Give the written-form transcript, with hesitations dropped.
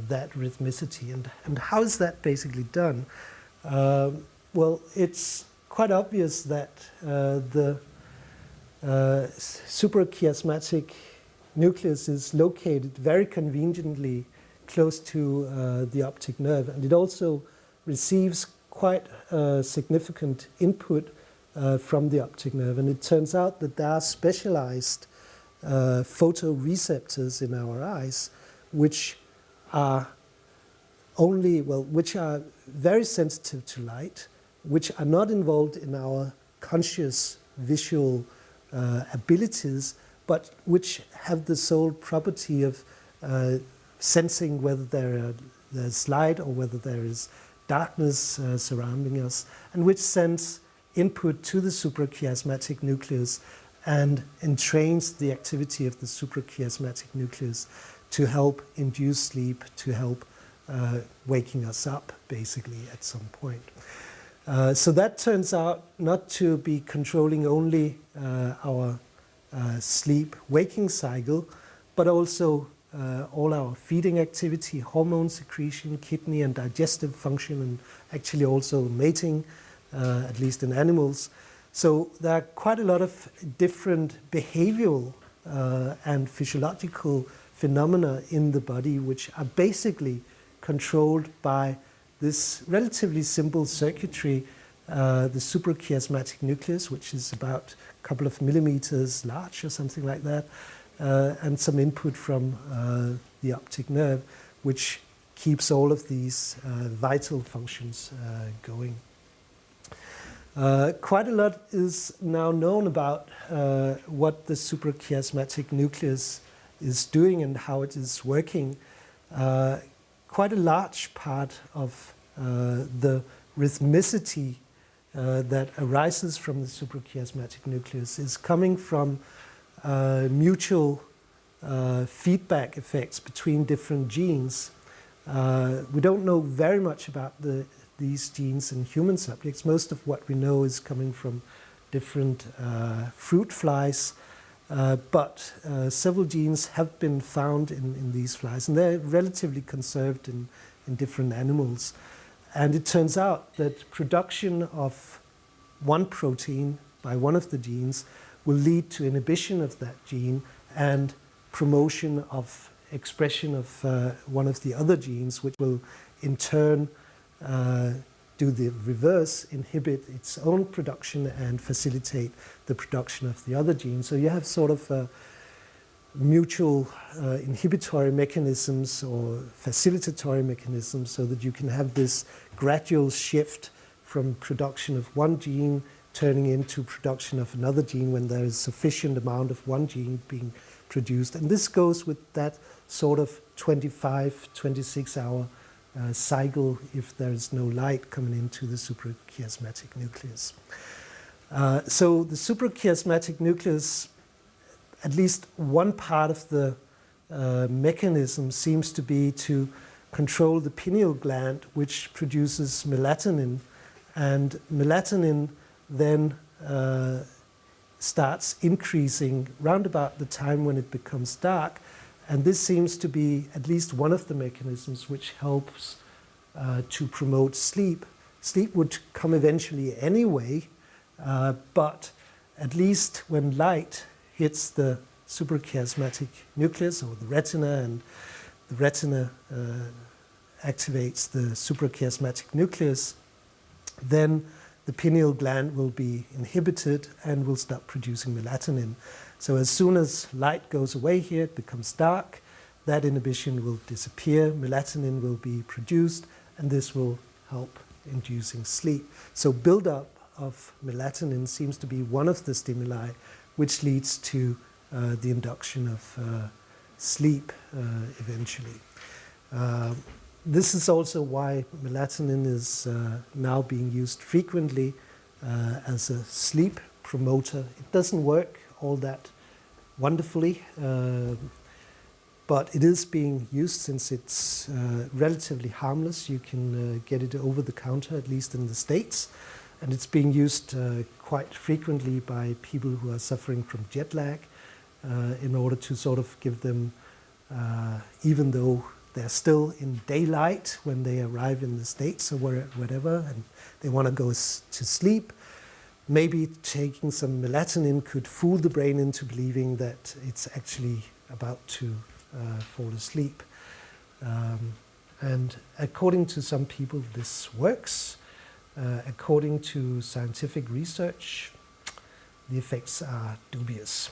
that rhythmicity. And how is that basically done? Well, it's quite obvious that the suprachiasmatic nucleus is located very conveniently close to the optic nerve, and it also receives quite significant input from the optic nerve. And it turns out that there are specialized photoreceptors in our eyes which are which are very sensitive to light, which are not involved in our conscious visual abilities, but which have the sole property of sensing whether there's light or whether there is darkness surrounding us, and which sends input to the suprachiasmatic nucleus and entrains the activity of the suprachiasmatic nucleus to help induce sleep, to help waking us up, basically, at some point. So that turns out not to be controlling only our sleep-waking cycle, but also all our feeding activity, hormone secretion, kidney and digestive function, and actually also mating, at least in animals. So there are quite a lot of different behavioral and physiological phenomena in the body which are basically controlled by this relatively simple circuitry, the suprachiasmatic nucleus, which is about a couple of millimeters large or something like that, and some input from the optic nerve, which keeps all of these vital functions going. Quite a lot is now known about what the suprachiasmatic nucleus is doing and how it is working. Quite a large part of the rhythmicity that arises from the suprachiasmatic nucleus is coming from mutual feedback effects between different genes. We don't know very much about these genes in human subjects. Most of what we know is coming from different fruit flies, but several genes have been found in these flies, and they're relatively conserved in different animals. And it turns out that production of one protein by one of the genes will lead to inhibition of that gene and promotion of expression of one of the other genes, which will in turn do the reverse, inhibit its own production and facilitate the production of the other gene. So you have sort of mutual inhibitory mechanisms or facilitatory mechanisms so that you can have this gradual shift from production of one gene turning into production of another gene when there is sufficient amount of one gene being produced. And this goes with that sort of 25, 26-hour cycle if there is no light coming into the suprachiasmatic nucleus. So the suprachiasmatic nucleus, at least one part of the mechanism seems to be to control the pineal gland, which produces melatonin. And melatonin then starts increasing round about the time when it becomes dark. And this seems to be at least one of the mechanisms which helps to promote sleep. Sleep would come eventually anyway, but at least when light hits the suprachiasmatic nucleus or the retina, and the retina activates the suprachiasmatic nucleus, then the pineal gland will be inhibited and will stop producing melatonin. So as soon as light goes away here, it becomes dark, that inhibition will disappear, melatonin will be produced, and this will help inducing sleep. So buildup of melatonin seems to be one of the stimuli which leads to the induction of sleep eventually. This is also why melatonin is now being used frequently as a sleep promoter. It doesn't work all that wonderfully, but it is being used since it's relatively harmless. You can get it over the counter, at least in the States, and it's being used quite frequently by people who are suffering from jet lag in order to sort of give them, even though they're still in daylight when they arrive in the States or whatever, and they want to go to sleep. Maybe taking some melatonin could fool the brain into believing that it's actually about to fall asleep. And according to some people, this works. According to scientific research, the effects are dubious.